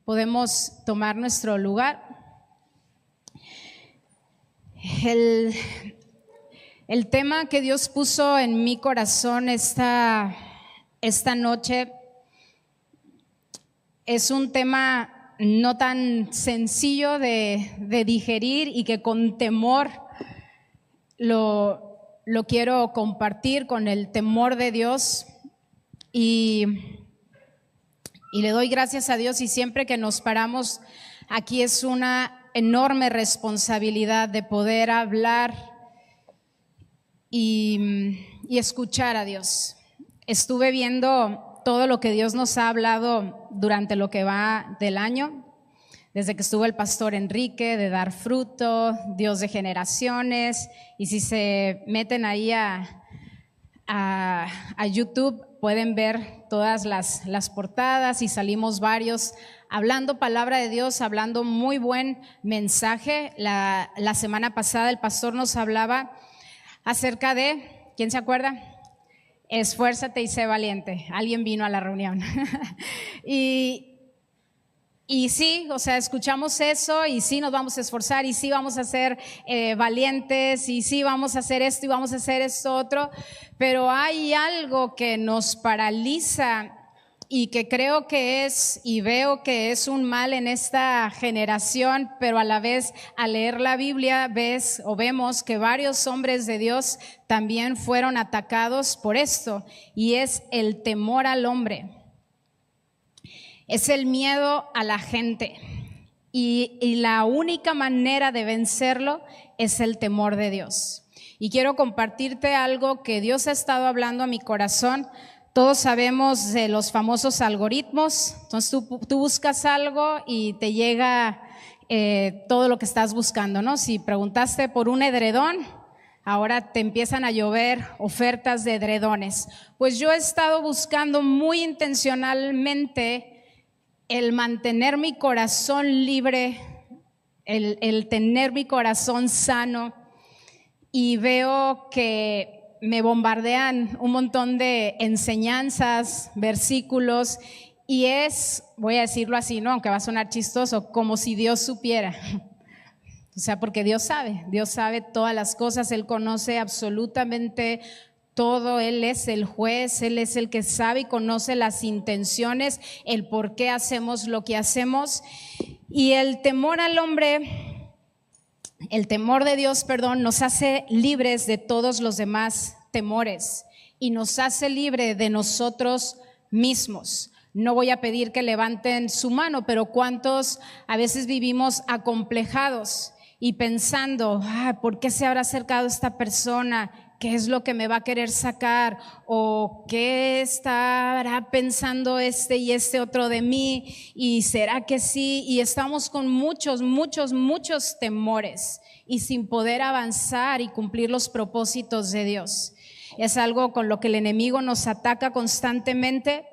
Podemos tomar nuestro lugar. El tema que Dios puso en mi corazón esta noche es un tema no tan sencillo de digerir y que con temor lo quiero compartir, con el temor de Dios, y le doy gracias a Dios, y siempre que nos paramos aquí es una enorme responsabilidad de poder hablar y escuchar a Dios. Estuve viendo todo lo que Dios nos ha hablado durante lo que va del año, desde que estuvo el pastor Enrique, de dar fruto, Dios de generaciones, y si se meten ahí a YouTube pueden ver todas las portadas, y salimos varios hablando palabra de Dios, hablando muy buen mensaje. La semana pasada el pastor nos hablaba acerca de, ¿quién se acuerda? Esfuérzate y sé valiente. Alguien vino a la reunión. Y sí, o sea, escuchamos eso y sí nos vamos a esforzar y sí vamos a ser valientes y sí vamos a hacer esto y vamos a hacer esto otro, pero hay algo que nos paraliza y que creo que es, y veo que es un mal en esta generación, pero a la vez al leer la Biblia vemos que varios hombres de Dios también fueron atacados por esto, y es el temor al hombre. Es el miedo a la gente, y la única manera de vencerlo es el temor de Dios. Y quiero compartirte algo que Dios ha estado hablando a mi corazón. Todos sabemos de los famosos algoritmos. Entonces tú buscas algo y te llega todo lo que estás buscando, ¿no? Si preguntaste por un edredón, ahora te empiezan a llover ofertas de edredones. Pues yo he estado buscando muy intencionalmente el mantener mi corazón libre, el tener mi corazón sano, y veo que me bombardean un montón de enseñanzas, versículos, y voy a decirlo así, ¿no? Aunque va a sonar chistoso, como si Dios supiera. O sea, porque Dios sabe todas las cosas, Él conoce absolutamente todo, Él es el juez, Él es el que sabe y conoce las intenciones, el por qué hacemos lo que hacemos. Y el temor al hombre, el temor de Dios, nos hace libres de todos los demás temores y nos hace libre de nosotros mismos. No voy a pedir que levanten su mano, pero ¿cuántos a veces vivimos acomplejados y pensando, ¿por qué se habrá acercado esta persona? ¿Qué es lo que me va a querer sacar? ¿O qué estará pensando este y este otro de mí? ¿Y será que sí? Y estamos con muchos temores y sin poder avanzar y cumplir los propósitos de Dios. Es algo con lo que el enemigo nos ataca constantemente.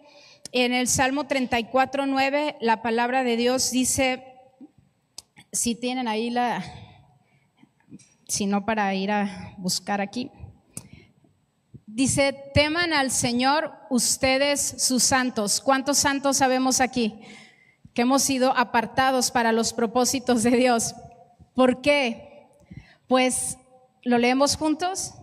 En el Salmo 34:9, la palabra de Dios dice, si tienen ahí si no, para ir a buscar aquí. Dice, teman al Señor ustedes sus santos. ¿Cuántos santos sabemos aquí? Que hemos sido apartados para los propósitos de Dios. ¿Por qué? Pues, ¿lo leemos juntos?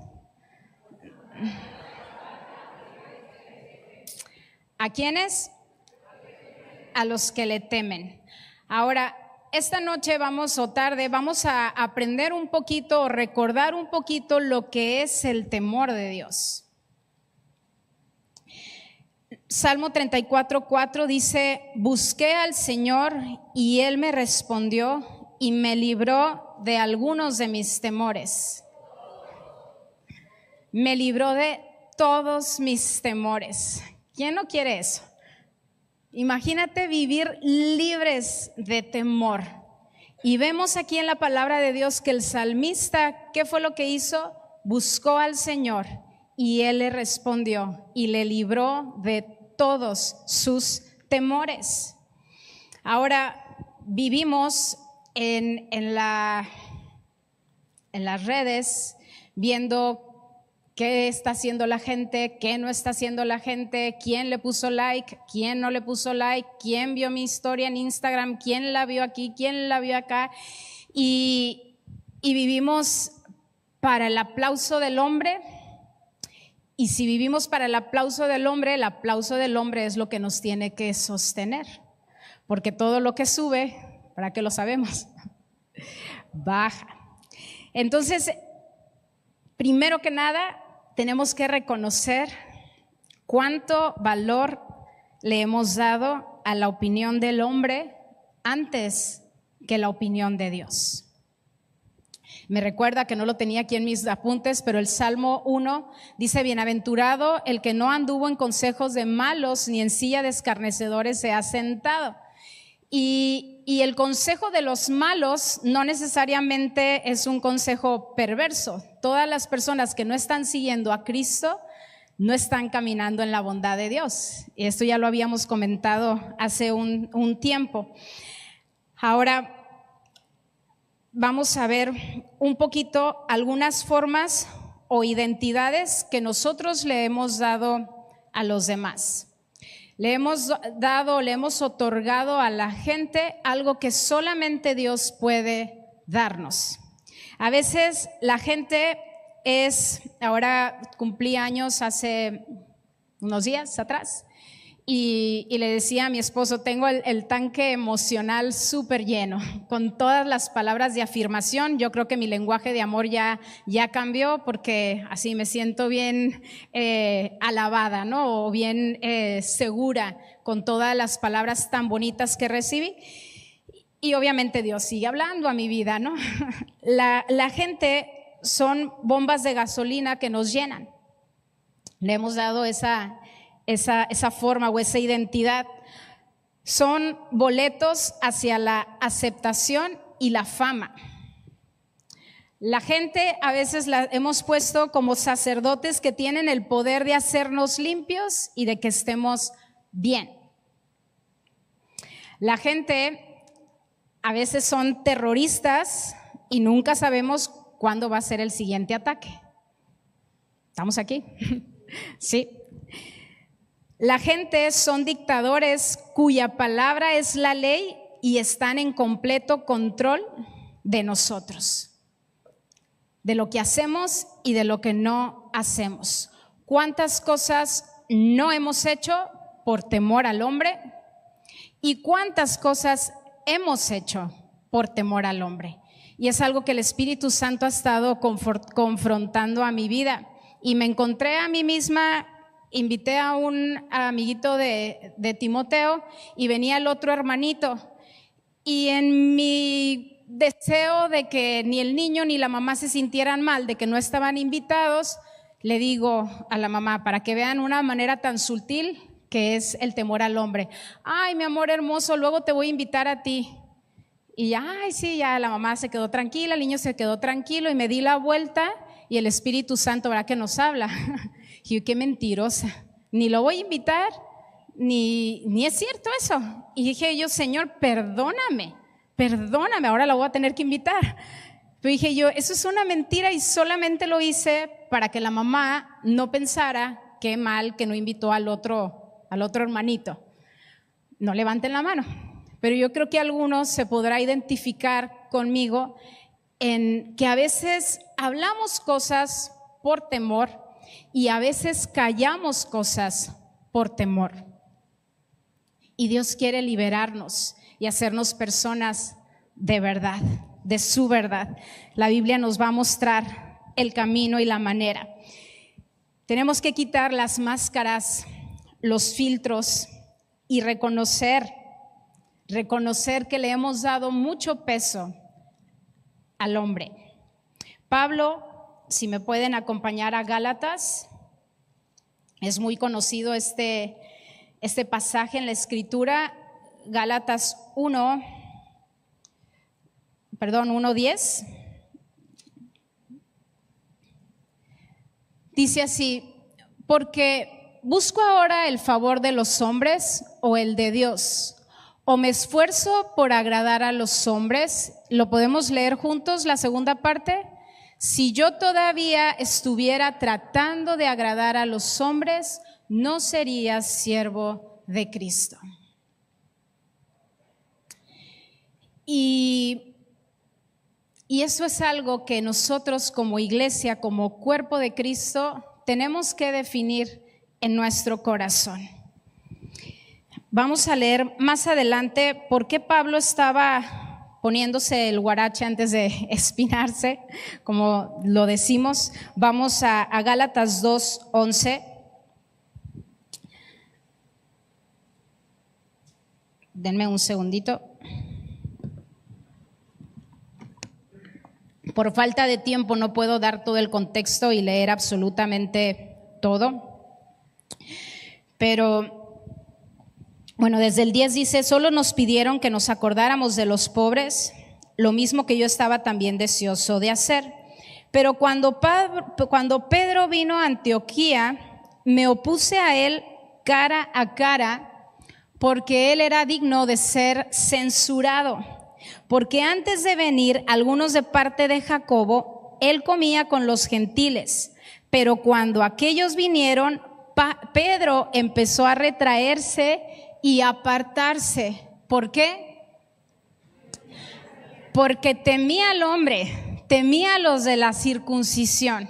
¿A quiénes? A los que le temen. Ahora, esta noche vamos a aprender un poquito, o recordar un poquito lo que es el temor de Dios. Salmo 34:4 dice, busqué al Señor y Él me respondió y me libró de algunos de mis temores. Me libró de todos mis temores. ¿Quién no quiere eso? Imagínate vivir libres de temor. Y vemos aquí en la palabra de Dios que el salmista, ¿qué fue lo que hizo? Buscó al Señor y Él le respondió y le libró de todos sus temores. Ahora vivimos en las redes viendo qué está haciendo la gente, qué no está haciendo la gente, quién le puso like, quién no le puso like, quién vio mi historia en Instagram, quién la vio aquí, quién la vio acá. Y vivimos para el aplauso del hombre. Y si vivimos para el aplauso del hombre es lo que nos tiene que sostener. Porque todo lo que sube, ¿para qué lo sabemos? Baja. Entonces, primero que nada, tenemos que reconocer cuánto valor le hemos dado a la opinión del hombre antes que la opinión de Dios. Me recuerda que no lo tenía aquí en mis apuntes, pero el Salmo 1 dice: bienaventurado el que no anduvo en consejos de malos, ni en silla de escarnecedores se ha sentado. Y el consejo de los malos no necesariamente es un consejo perverso. Todas las personas que no están siguiendo a Cristo no están caminando en la bondad de Dios. Y esto ya lo habíamos comentado hace un tiempo. Ahora vamos a ver un poquito algunas formas o identidades que nosotros le hemos dado a los demás. Le hemos otorgado a la gente algo que solamente Dios puede darnos. A veces la gente ahora cumplí años hace unos días atrás y le decía a mi esposo: tengo el tanque emocional súper lleno, con todas las palabras de afirmación. Yo creo que mi lenguaje de amor ya cambió, porque así me siento bien alabada, ¿no? O bien segura con todas las palabras tan bonitas que recibí. Y obviamente Dios sigue hablando a mi vida, ¿no? La gente son bombas de gasolina que nos llenan. Le hemos dado esa forma o esa identidad. Son boletos hacia la aceptación y la fama. La gente a veces la hemos puesto como sacerdotes que tienen el poder de hacernos limpios y de que estemos bien. La gente a veces son terroristas y nunca sabemos cuándo va a ser el siguiente ataque. ¿Estamos aquí? Sí. La gente son dictadores cuya palabra es la ley y están en completo control de nosotros, de lo que hacemos y de lo que no hacemos. ¿Cuántas cosas no hemos hecho por temor al hombre? ¿Y cuántas cosas hemos hecho por temor al hombre? Y es algo que el Espíritu Santo ha estado confrontando a mi vida. Y me encontré a mí misma. Invité a un amiguito de Timoteo y venía el otro hermanito, y en mi deseo de que ni el niño ni la mamá se sintieran mal de que no estaban invitados, le digo a la mamá, para que vean una manera tan sutil que es el temor al hombre: ay, mi amor hermoso, luego te voy a invitar a ti. Y ay, sí, ya la mamá se quedó tranquila, el niño se quedó tranquilo, y me di la vuelta y el Espíritu Santo, ¿verdad que nos habla? Y yo, qué mentirosa, ni lo voy a invitar, ni es cierto eso. Y dije yo: Señor, perdóname, ahora la voy a tener que invitar. Pero dije yo, eso es una mentira, y solamente lo hice para que la mamá no pensara qué mal que no invitó al otro hermanito. No levanten la mano, pero yo creo que algunos se podrá identificar conmigo en que a veces hablamos cosas por temor y a veces callamos cosas por temor. Y Dios quiere liberarnos y hacernos personas de verdad, de su verdad. La Biblia nos va a mostrar el camino y la manera. Tenemos que quitar las máscaras, los filtros y reconocer que le hemos dado mucho peso al hombre. Pablo, si me pueden acompañar a Gálatas, es muy conocido este pasaje en la Escritura, Gálatas 1:10. Dice así: porque ¿busco ahora el favor de los hombres o el de Dios? ¿O me esfuerzo por agradar a los hombres? ¿Lo podemos leer juntos, la segunda parte? Si yo todavía estuviera tratando de agradar a los hombres, no sería siervo de Cristo. Y eso es algo que nosotros como iglesia, como cuerpo de Cristo, tenemos que definir en nuestro corazón. Vamos a leer más adelante por qué Pablo estaba poniéndose el huarache antes de espinarse, como lo decimos. Vamos a Gálatas 2:11. Denme un segundito. Por falta de tiempo no puedo dar todo el contexto y leer absolutamente todo. Pero, bueno, desde el 10 dice: solo nos pidieron que nos acordáramos de los pobres, lo mismo que yo estaba también deseoso de hacer. Pero cuando Pedro vino a Antioquía, me opuse a él cara a cara, porque él era digno de ser censurado. Porque antes de venir algunos de parte de Jacobo, él comía con los gentiles, pero cuando aquellos vinieron, Pedro empezó a retraerse y apartarse. ¿Por qué? Porque temía al hombre, temía a los de la circuncisión.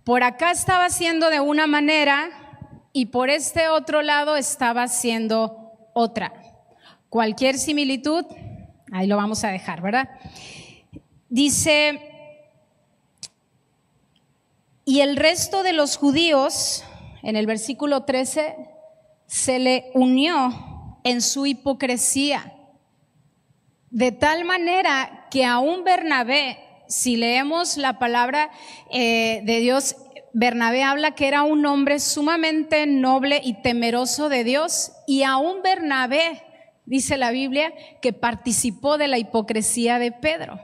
Por acá estaba haciendo de una manera y por este otro lado estaba haciendo otra. Cualquier similitud, ahí lo vamos a dejar, ¿verdad? Dice: y el resto de los judíos, en el versículo 13, se le unió en su hipocresía, de tal manera que aún Bernabé, si leemos la palabra de Dios, Bernabé habla que era un hombre sumamente noble y temeroso de Dios, y aún Bernabé, dice la Biblia, que participó de la hipocresía de Pedro.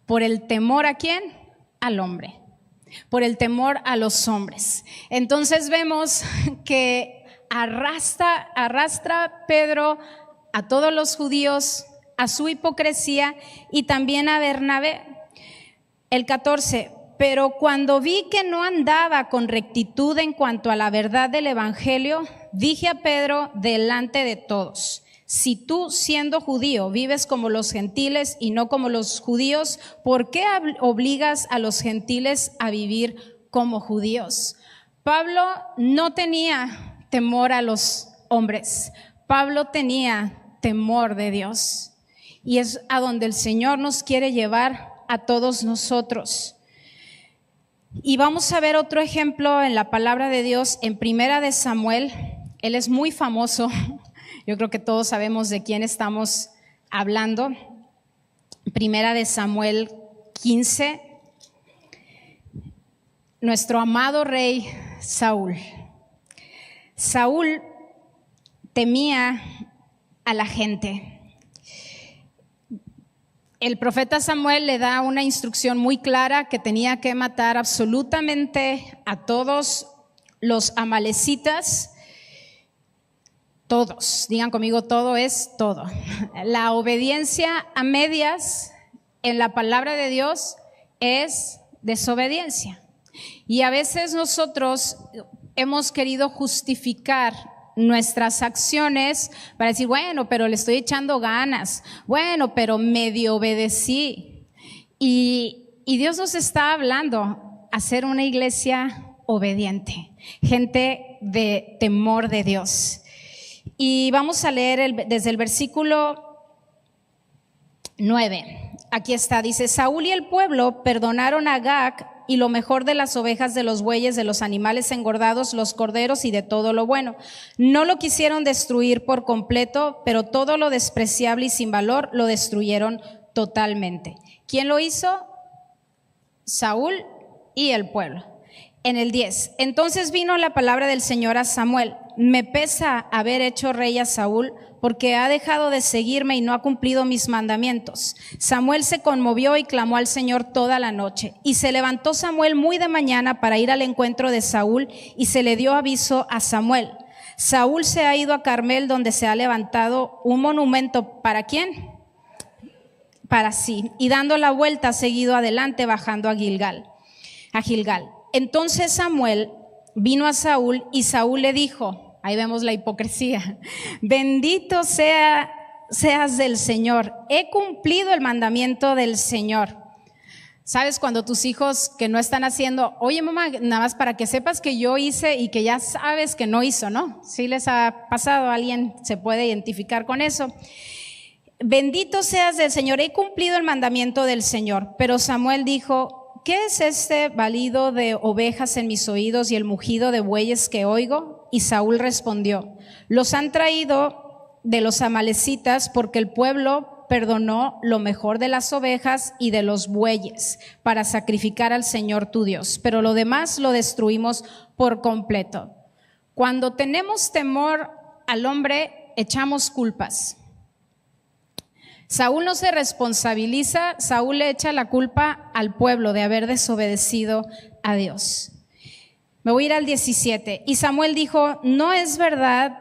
¿Por el temor a quién? Al hombre. Por el temor a los hombres. Entonces vemos que arrastra Pedro a todos los judíos a su hipocresía y también a Bernabé. El 14: pero cuando vi que no andaba con rectitud en cuanto a la verdad del evangelio, dije a Pedro delante de todos: si tú, siendo judío, vives como los gentiles y no como los judíos, ¿por qué obligas a los gentiles a vivir como judíos? Pablo no tenía temor a los hombres, Pablo tenía temor de Dios, y es a donde el Señor nos quiere llevar a todos nosotros. Y vamos a ver otro ejemplo en la palabra de Dios en Primera de Samuel. Él es muy famoso. Yo creo que todos sabemos de quién estamos hablando. Primera de Samuel 15. Nuestro amado rey Saúl. Saúl temía a la gente. El profeta Samuel le da una instrucción muy clara que tenía que matar absolutamente a todos los amalecitas. Todos, digan conmigo, todo es todo. La obediencia a medias en la palabra de Dios es desobediencia. Y a veces nosotros hemos querido justificar nuestras acciones para decir: bueno, pero le estoy echando ganas, bueno, pero medio obedecí. Y Dios nos está hablando a ser una iglesia obediente, gente de temor de Dios. Y vamos a leer desde el versículo 9. Aquí está, dice: Saúl y el pueblo perdonaron a Agag y lo mejor de las ovejas, de los bueyes, de los animales engordados, los corderos y de todo lo bueno. No lo quisieron destruir por completo, pero todo lo despreciable y sin valor lo destruyeron totalmente. ¿Quién lo hizo? Saúl y el pueblo. En el 10, entonces vino la palabra del Señor a Samuel: me pesa haber hecho rey a Saúl, porque ha dejado de seguirme y no ha cumplido mis mandamientos. Samuel se conmovió y clamó al Señor toda la noche. Y se levantó Samuel muy de mañana para ir al encuentro de Saúl, y se le dio aviso a Samuel: Saúl se ha ido a Carmel, donde se ha levantado un monumento. ¿Para quién? Para sí. Y dando la vuelta ha seguido adelante, bajando a Gilgal. a Gilgal. Entonces Samuel vino a Saúl y Saúl le dijo, ahí vemos la hipocresía, bendito seas del Señor, he cumplido el mandamiento del Señor. ¿Sabes cuando tus hijos que no están haciendo, oye mamá, nada más para que sepas que yo hice y que ya sabes que no hizo, ¿no? ¿Sí les ha pasado? ¿Alguien se puede identificar con eso? Bendito seas del Señor, he cumplido el mandamiento del Señor. Pero Samuel dijo, ¿qué es este balido de ovejas en mis oídos y el mugido de bueyes que oigo? Y Saúl respondió, los han traído de los amalecitas porque el pueblo perdonó lo mejor de las ovejas y de los bueyes para sacrificar al Señor tu Dios, pero lo demás lo destruimos por completo. Cuando tenemos temor al hombre, echamos culpas. Saúl no se responsabiliza, Saúl le echa la culpa al pueblo de haber desobedecido a Dios. Me voy a ir al 17. Y Samuel dijo, no es verdad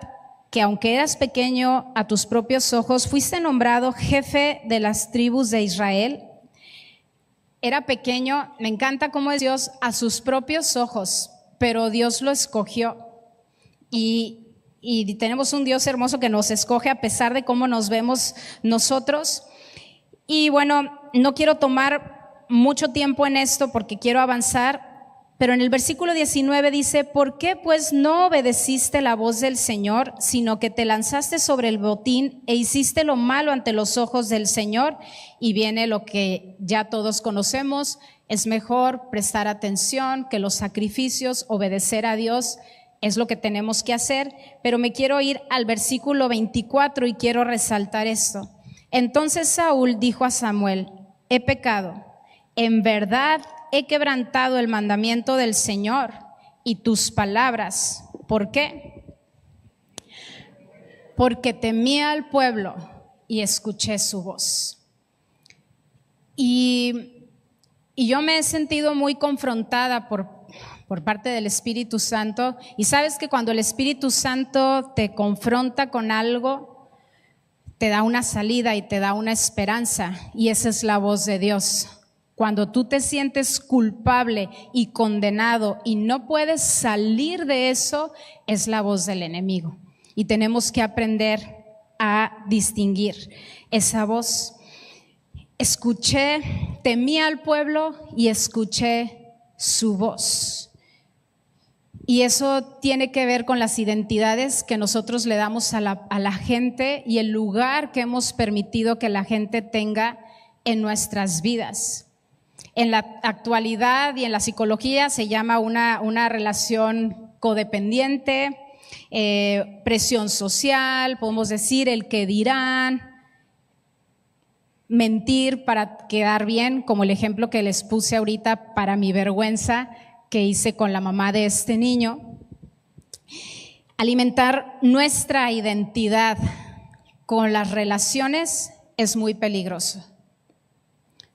que aunque eras pequeño a tus propios ojos, fuiste nombrado jefe de las tribus de Israel. Era pequeño, me encanta cómo es Dios a sus propios ojos, pero Dios lo escogió. Y tenemos un Dios hermoso que nos escoge a pesar de cómo nos vemos nosotros. Y bueno, no quiero tomar mucho tiempo en esto porque quiero avanzar. Pero en el versículo 19 dice, ¿por qué pues no obedeciste la voz del Señor, sino que te lanzaste sobre el botín e hiciste lo malo ante los ojos del Señor? Y viene lo que ya todos conocemos, es mejor prestar atención que los sacrificios, obedecer a Dios es lo que tenemos que hacer. Pero me quiero ir al versículo 24 y quiero resaltar esto. Entonces Saúl dijo a Samuel, he pecado, en verdad he quebrantado el mandamiento del Señor y tus palabras. ¿Por qué? Porque temí al pueblo y escuché su voz. Y yo me he sentido muy confrontada por parte del Espíritu Santo. Y sabes que cuando el Espíritu Santo te confronta con algo, te da una salida y te da una esperanza. Y esa es la voz de Dios. Cuando tú te sientes culpable y condenado y no puedes salir de eso, es la voz del enemigo. Y tenemos que aprender a distinguir esa voz. Escuché, temí al pueblo y escuché su voz. Y eso tiene que ver con las identidades que nosotros le damos a la gente y el lugar que hemos permitido que la gente tenga en nuestras vidas. En la actualidad y en la psicología se llama una relación codependiente, presión social, podemos decir el que dirán, mentir para quedar bien, como el ejemplo que les puse ahorita para mi vergüenza que hice con la mamá de este niño. Alimentar nuestra identidad con las relaciones es muy peligroso.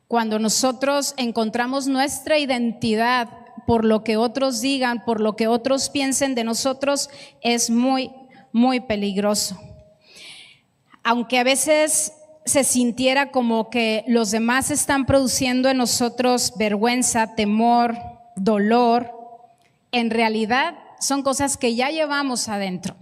Cuando nosotros encontramos nuestra identidad por lo que otros digan, por lo que otros piensen de nosotros, es muy, muy peligroso. Aunque a veces se sintiera como que los demás están produciendo en nosotros vergüenza, temor, dolor, en realidad son cosas que ya llevamos adentro.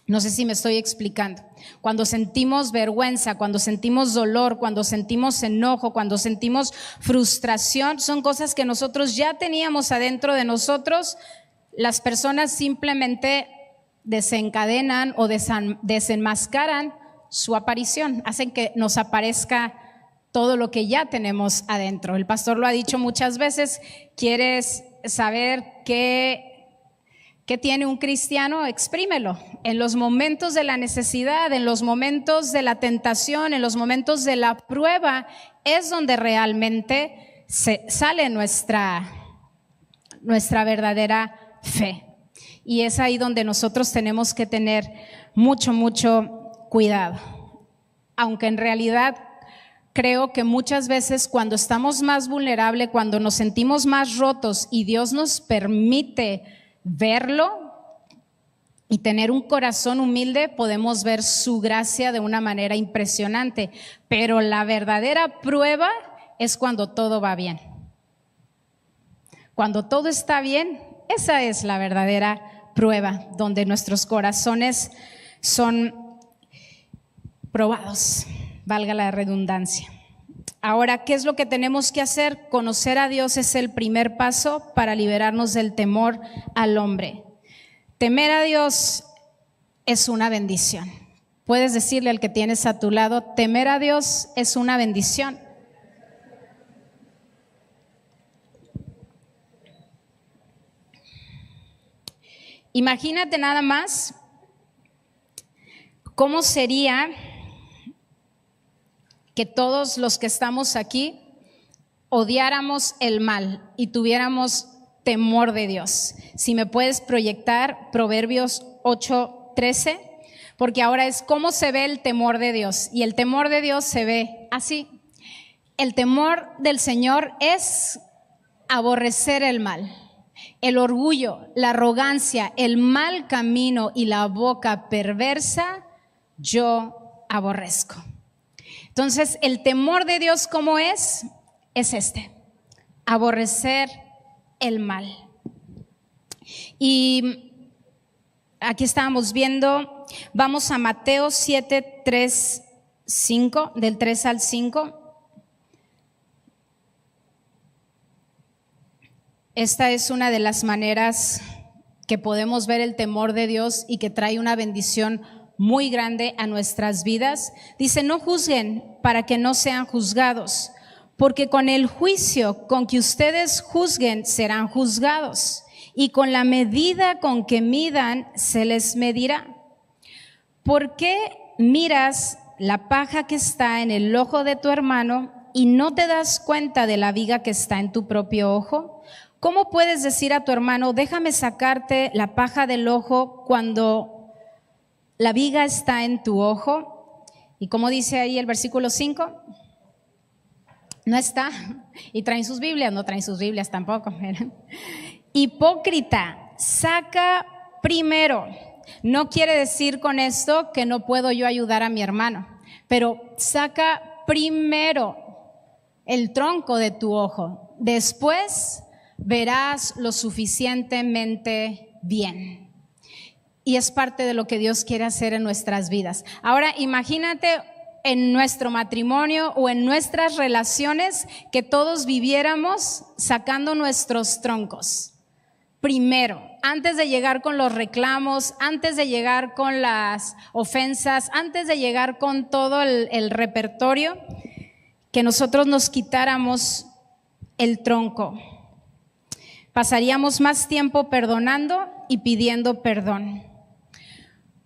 No sé si me estoy explicando. Cuando sentimos vergüenza, cuando sentimos dolor, cuando sentimos enojo, cuando sentimos frustración, son cosas que nosotros ya teníamos adentro de nosotros. Las personas simplemente desencadenan o desenmascaran su aparición, hacen que nos aparezca todo lo que ya tenemos adentro. El pastor lo ha dicho muchas veces, ¿quieres saber qué tiene un cristiano? Exprímelo. En los momentos de la necesidad, en los momentos de la tentación, en los momentos de la prueba, es donde realmente sale nuestra verdadera fe. Y es ahí donde nosotros tenemos que tener mucho, mucho cuidado. Aunque en realidad creo que muchas veces cuando estamos más vulnerables, cuando nos sentimos más rotos y Dios nos permite verlo y tener un corazón humilde, podemos ver su gracia de una manera impresionante. Pero la verdadera prueba es cuando todo va bien. Cuando todo está bien, esa es la verdadera prueba, donde nuestros corazones son probados, valga la redundancia. Ahora, ¿qué es lo que tenemos que hacer? Conocer a Dios es el primer paso para liberarnos del temor al hombre. Temer a Dios es una bendición. Puedes decirle al que tienes a tu lado, temer a Dios es una bendición. Imagínate nada más cómo sería que todos los que estamos aquí odiáramos el mal y tuviéramos temor de Dios. Si me puedes proyectar Proverbios 8:13, porque ahora es cómo se ve el temor de Dios, y el temor de Dios se ve así. El temor del Señor es aborrecer el mal, el orgullo, la arrogancia, el mal camino y la boca perversa, yo aborrezco. Entonces, el temor de Dios, ¿cómo es? Es aborrecer el mal. Y aquí estábamos viendo, vamos a Mateo 7, 3, 5, del 3 al 5. Esta es una de las maneras que podemos ver el temor de Dios y que trae una bendición muy grande a nuestras vidas. Dice, no juzguen para que no sean juzgados, porque con el juicio con que ustedes juzguen serán juzgados, y con la medida con que midan se les medirá. ¿Por qué miras la paja que está en el ojo de tu hermano y no te das cuenta de la viga que está en tu propio ojo? ¿Cómo puedes decir a tu hermano, déjame sacarte la paja del ojo cuando la viga está en tu ojo? Y como dice ahí el versículo 5, no está. Y traen sus Biblias, no traen sus Biblias tampoco. Hipócrita, saca primero. No quiere decir con esto que no puedo yo ayudar a mi hermano, pero saca primero el tronco de tu ojo. Después verás lo suficientemente bien. Y es parte de lo que Dios quiere hacer en nuestras vidas. Ahora imagínate en nuestro matrimonio o en nuestras relaciones que todos viviéramos sacando nuestros troncos. Primero, antes de llegar con los reclamos, antes de llegar con las ofensas, antes de llegar con todo el repertorio, que nosotros nos quitáramos el tronco. Pasaríamos más tiempo perdonando y pidiendo perdón.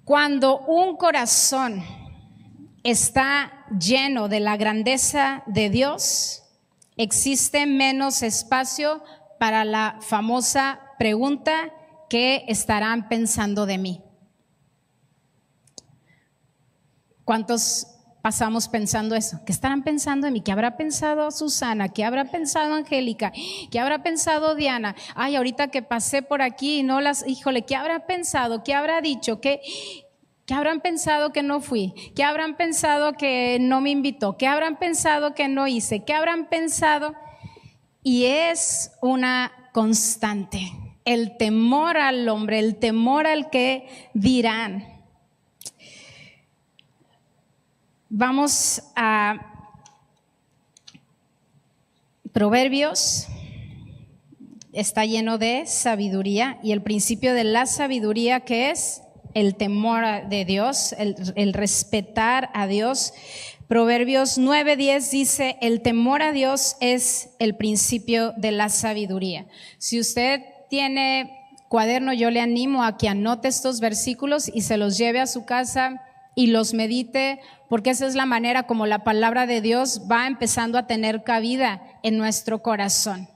Cuando un corazón está lleno de la grandeza de Dios, existe menos espacio para la famosa pregunta, ¿qué estarán pensando de mí? ¿Cuántos pasamos pensando eso? ¿Qué estarán pensando de mí? ¿Qué habrá pensado Susana? ¿Qué habrá pensado Angélica? ¿Qué habrá pensado Diana? Ay, ahorita que pasé por aquí y no las, híjole, ¿qué habrá pensado? ¿Qué habrá dicho? ¿Qué habrán pensado que no fui? ¿Qué habrán pensado que no me invitó? ¿Qué habrán pensado que no hice? ¿Qué habrán pensado? Y es una constante, el temor al hombre, el temor al que dirán. Vamos a Proverbios, está lleno de sabiduría, y el principio de la sabiduría, que es el temor de Dios, el respetar a Dios. Proverbios 9:10 dice, el temor a Dios es el principio de la sabiduría. Si usted tiene cuaderno, yo le animo a que anote estos versículos y se los lleve a su casa y los medite, porque esa es la manera como la palabra de Dios va empezando a tener cabida en nuestro corazón.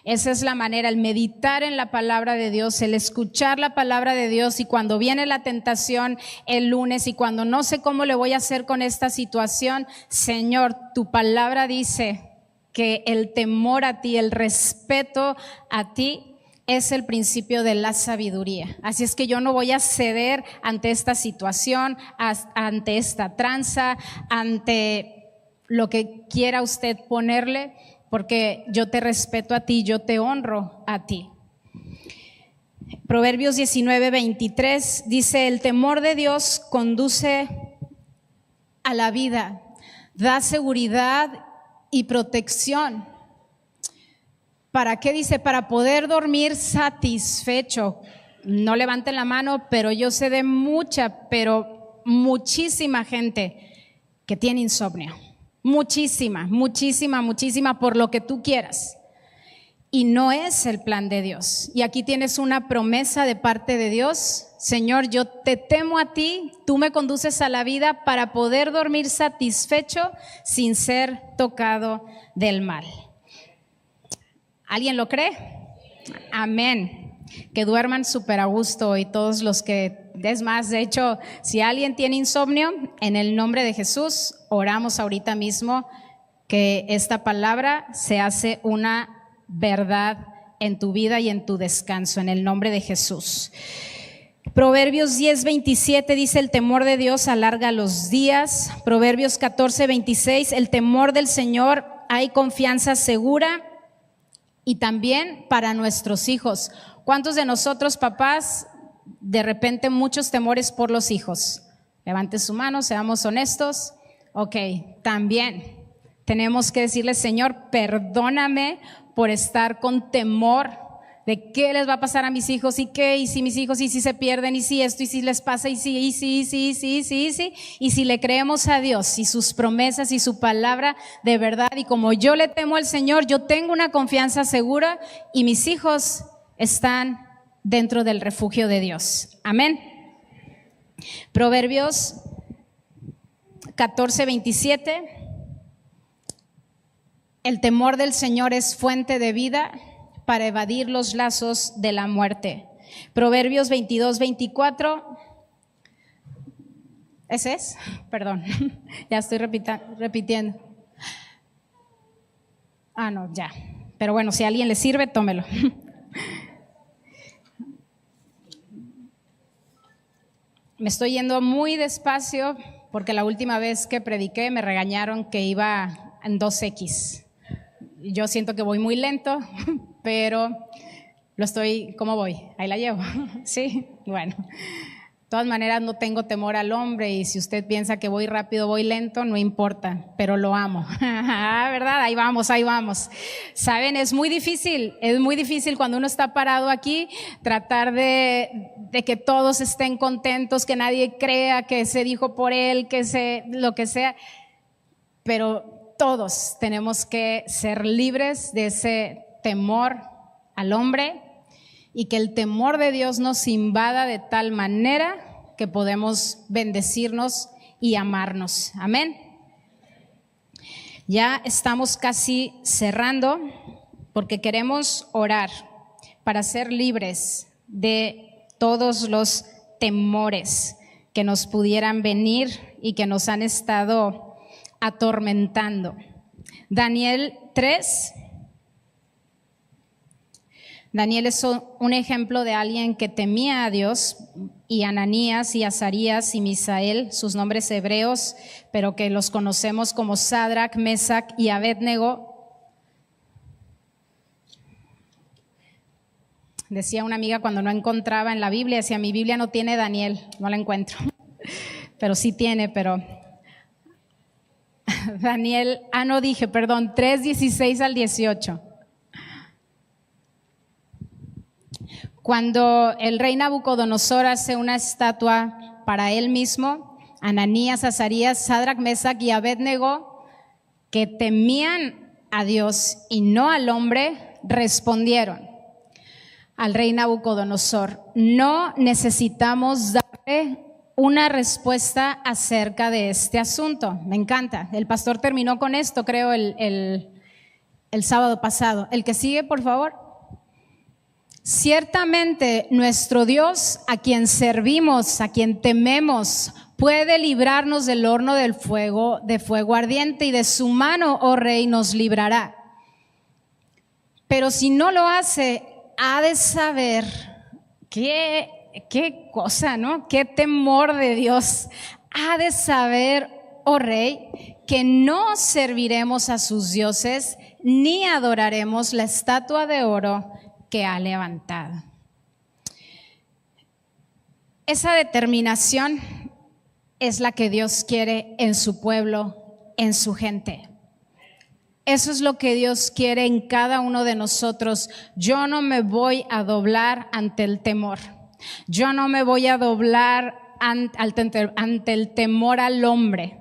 Esa es la manera, el meditar en la palabra de Dios, el escuchar la palabra de Dios, y cuando viene la tentación el lunes y cuando no sé cómo le voy a hacer con esta situación, Señor, tu palabra dice que el temor a ti, el respeto a ti es el principio de la sabiduría. Así es que yo no voy a ceder ante esta situación, ante esta tranza, ante lo que quiera usted ponerle, porque yo te respeto a ti, yo te honro a ti. Proverbios 19:23 dice: el temor de Dios conduce a la vida, da seguridad y protección. ¿Para qué? Dice, para poder dormir satisfecho. No levanten la mano, pero yo sé de muchísima gente que tiene insomnio. Muchísima por lo que tú quieras. Y no es el plan de Dios. Y aquí tienes una promesa de parte de Dios. Señor, yo te temo a ti, tú me conduces a la vida para poder dormir satisfecho sin ser tocado del mal. ¿Alguien lo cree? Amén. Que duerman súper a gusto, y todos los que, es más, de hecho, si alguien tiene insomnio, en el nombre de Jesús, oramos ahorita mismo que esta palabra se hace una verdad en tu vida y en tu descanso, en el nombre de Jesús. Proverbios 10:27 dice: el temor de Dios alarga los días. Proverbios 14:26, el temor del Señor hay confianza segura, y también para nuestros hijos. ¿Cuántos de nosotros, papás, de repente muchos temores por los hijos? Levante su mano, seamos honestos. Ok, también tenemos que decirle: Señor, perdóname por estar con temor de qué les va a pasar a mis hijos, y qué, y si mis hijos, y si se pierden, y si esto, y si les pasa, y si, y si le creemos a Dios y sus promesas y su palabra de verdad, y como yo le temo al Señor, yo tengo una confianza segura, y mis hijos están dentro del refugio de Dios. Amén. Proverbios 14:27. El temor del Señor es fuente de vida para evadir los lazos de la muerte. Proverbios 22:24. ¿Ese es? Perdón, ya estoy repitiendo. No, ya. Pero bueno, si a alguien le sirve, tómelo. Me estoy yendo muy despacio porque la última vez que prediqué me regañaron que iba en 2X. Yo siento que voy muy lento, pero ¿cómo voy? Ahí la llevo. Sí, bueno. De todas maneras, no tengo temor al hombre, y si usted piensa que voy rápido, voy lento, no importa, pero lo amo. ¿Verdad? Ahí vamos. Saben, es muy difícil cuando uno está parado aquí, tratar de que todos estén contentos, que nadie crea que se dijo por él, lo que sea, pero todos tenemos que ser libres de ese temor al hombre, y que el temor de Dios nos invada de tal manera que podemos bendecirnos y amarnos. Amén. Ya estamos casi cerrando, porque queremos orar para ser libres de todos los temores que nos pudieran venir y que nos han estado atormentando. Daniel 3. Daniel es un ejemplo de alguien que temía a Dios, y Ananías y Azarías y Misael, sus nombres hebreos, pero que los conocemos como Sadrach, Mesach y Abednego. Decía una amiga cuando no encontraba en la Biblia, decía: mi Biblia no tiene Daniel, no la encuentro. Pero sí tiene, Daniel, 3:16 al 18. Cuando el rey Nabucodonosor hace una estatua para él mismo, Ananías, Azarías, Sadrach, Mesach y Abednego, que temían a Dios y no al hombre, respondieron al rey Nabucodonosor: no necesitamos darle una respuesta acerca de este asunto. Me encanta. El pastor terminó con esto, creo, el sábado pasado. El que sigue, por favor. Ciertamente nuestro Dios, a quien servimos, a quien tememos, puede librarnos del horno de fuego ardiente, y de su mano, oh rey, nos librará. Pero si no lo hace, ha de saber qué cosa, ¿no? Qué temor de Dios. Ha de saber, oh rey, que no serviremos a sus dioses, ni adoraremos la estatua de oro que ha levantado. Esa determinación es la que Dios quiere en su pueblo, en su gente. Eso es lo que Dios quiere en cada uno de nosotros. Yo no me voy a doblar ante el temor. Yo no me voy a doblar ante el temor al hombre.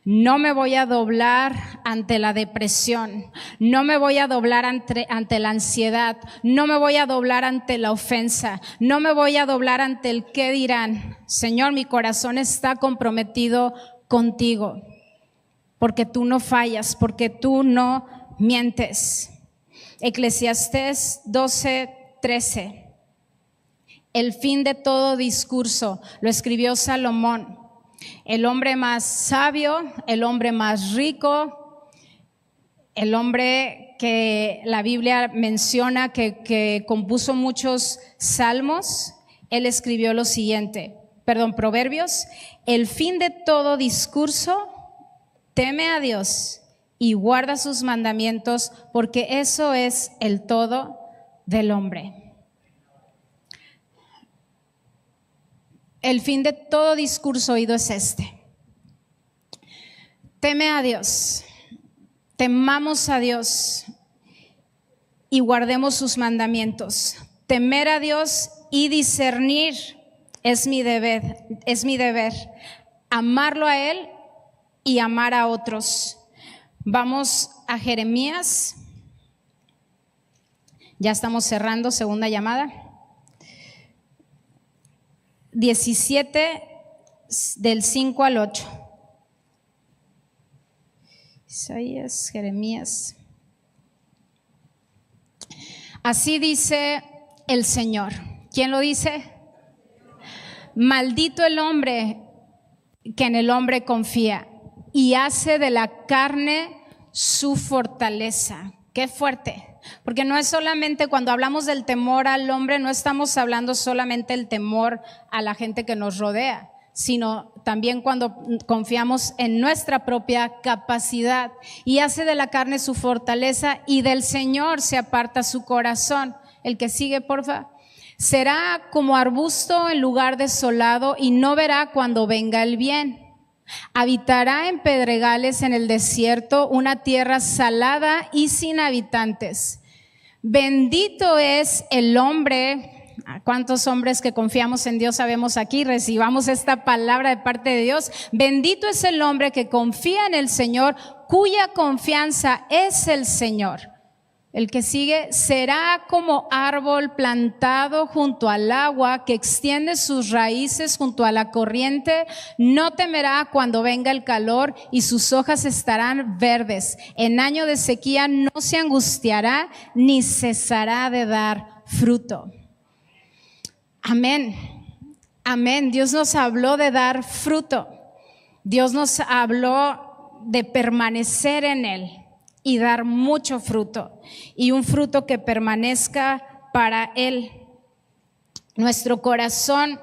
No me voy a doblar ante la depresión. No me voy a doblar ante la ansiedad. No me voy a doblar ante la ofensa. No me voy a doblar ante el qué dirán. Señor, mi corazón está comprometido contigo. Porque tú no fallas, porque tú no mientes. Eclesiastés 12:13. El fin de todo discurso lo escribió Salomón. El hombre más sabio, el hombre más rico, el hombre que la Biblia menciona que compuso muchos salmos, él escribió lo siguiente, Proverbios: el fin de todo discurso, teme a Dios y guarda sus mandamientos, porque eso es el todo del hombre. El fin de todo discurso oído es este: teme a Dios, temamos a Dios y guardemos sus mandamientos. Temer a Dios y discernir es mi deber. Amarlo a Él y amar a otros. Vamos a Jeremías. Ya estamos cerrando, segunda llamada. 17 del 5 al 8. Isaías, Jeremías. Así dice el Señor. ¿Quién lo dice? Maldito el hombre que en el hombre confía y hace de la carne su fortaleza. Qué fuerte. Porque no es solamente cuando hablamos del temor al hombre, no estamos hablando solamente del temor a la gente que nos rodea, sino también cuando confiamos en nuestra propia capacidad. Y hace de la carne su fortaleza y del Señor se aparta su corazón. El que sigue, porfa. Será como arbusto en lugar desolado y no verá cuando venga el bien. Habitará en pedregales en el desierto, una tierra salada y sin habitantes. Bendito es el hombre. ¿Cuántos hombres que confiamos en Dios sabemos aquí? Recibamos esta palabra de parte de Dios. Bendito es el hombre que confía en el Señor, cuya confianza es el Señor. El que sigue: será como árbol plantado junto al agua, que extiende sus raíces junto a la corriente. No temerá cuando venga el calor y sus hojas estarán verdes. En año de sequía no se angustiará ni cesará de dar fruto. Amén. Amén. Dios nos habló de dar fruto. Dios nos habló de permanecer en Él y dar mucho fruto, y un fruto que permanezca para Él. Nuestro corazón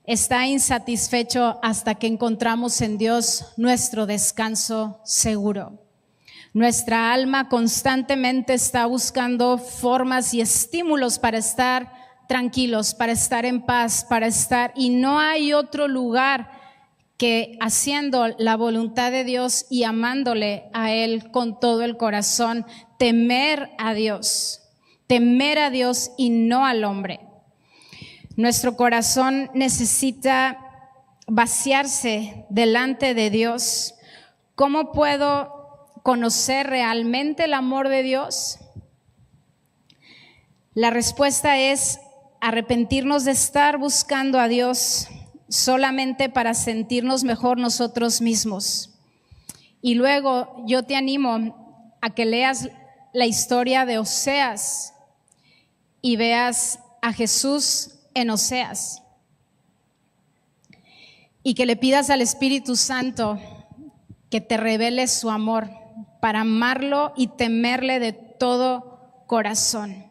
está insatisfecho hasta que encontramos en Dios nuestro descanso seguro. Nuestra alma constantemente está buscando formas y estímulos para estar tranquilos, para estar en paz, y no hay otro lugar que haciendo la voluntad de Dios y amándole a Él con todo el corazón, temer a Dios y no al hombre. Nuestro corazón necesita vaciarse delante de Dios. ¿Cómo puedo conocer realmente el amor de Dios? La respuesta es arrepentirnos de estar buscando a Dios solamente para sentirnos mejor nosotros mismos. Y luego yo te animo a que leas la historia de Oseas y veas a Jesús en Oseas, y que le pidas al Espíritu Santo que te revele su amor para amarlo y temerle de todo corazón.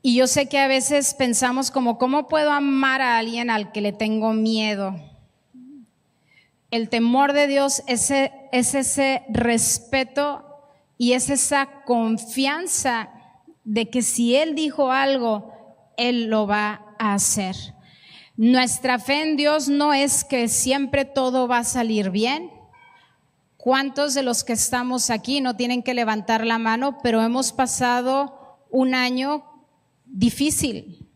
Y yo sé que a veces pensamos como, ¿cómo puedo amar a alguien al que le tengo miedo? El temor de Dios es ese respeto y es esa confianza de que si Él dijo algo, Él lo va a hacer. Nuestra fe en Dios no es que siempre todo va a salir bien. ¿Cuántos de los que estamos aquí no tienen que levantar la mano, pero hemos pasado un año difícil?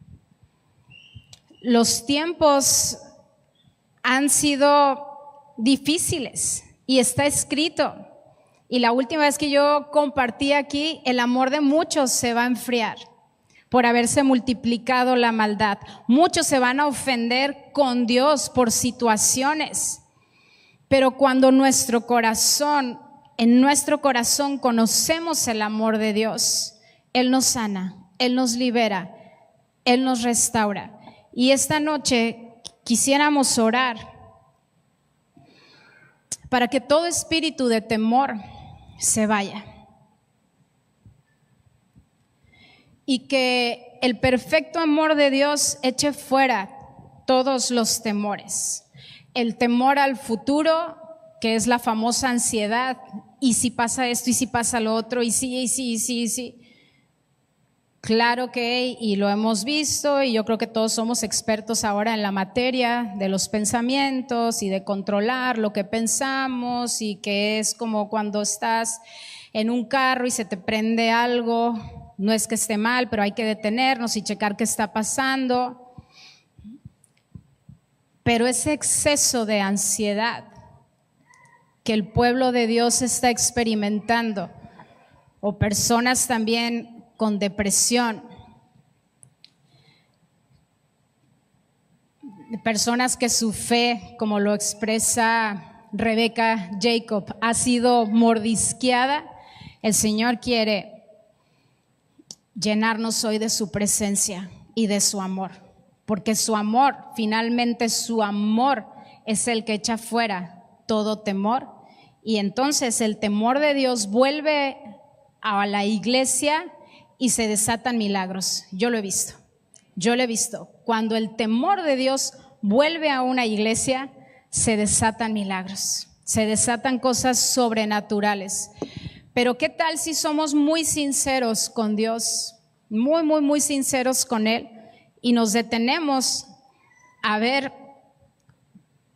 Los tiempos han sido difíciles y está escrito. Y la última vez que yo compartí aquí, el amor de muchos se va a enfriar por haberse multiplicado la maldad. Muchos se van a ofender con Dios por situaciones. Pero cuando en nuestro corazón conocemos el amor de Dios, Él nos sana, Él nos libera, Él nos restaura. Y esta noche quisiéramos orar para que todo espíritu de temor se vaya y que el perfecto amor de Dios eche fuera todos los temores. El temor al futuro, que es la famosa ansiedad, y si pasa esto, y si pasa lo otro, y sí. Claro que, y lo hemos visto, y yo creo que todos somos expertos ahora en la materia de los pensamientos y de controlar lo que pensamos, y que es como cuando estás en un carro y se te prende algo, no es que esté mal, pero hay que detenernos y checar qué está pasando. Pero ese exceso de ansiedad que el pueblo de Dios está experimentando, o personas también con depresión, personas que su fe, como lo expresa Rebecca Jacob, ha sido mordisqueada, el Señor quiere llenarnos hoy de su presencia y de su amor. Porque su amor, finalmente su amor es el que echa fuera todo temor. Y entonces el temor de Dios vuelve a la iglesia y se desatan milagros. Yo lo he visto. Cuando el temor de Dios vuelve a una iglesia, se desatan milagros, se desatan cosas sobrenaturales. Pero ¿qué tal si somos muy sinceros con Dios? Muy sinceros con Él. Y nos detenemos a ver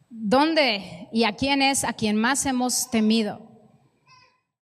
dónde y a quién es a quien más hemos temido.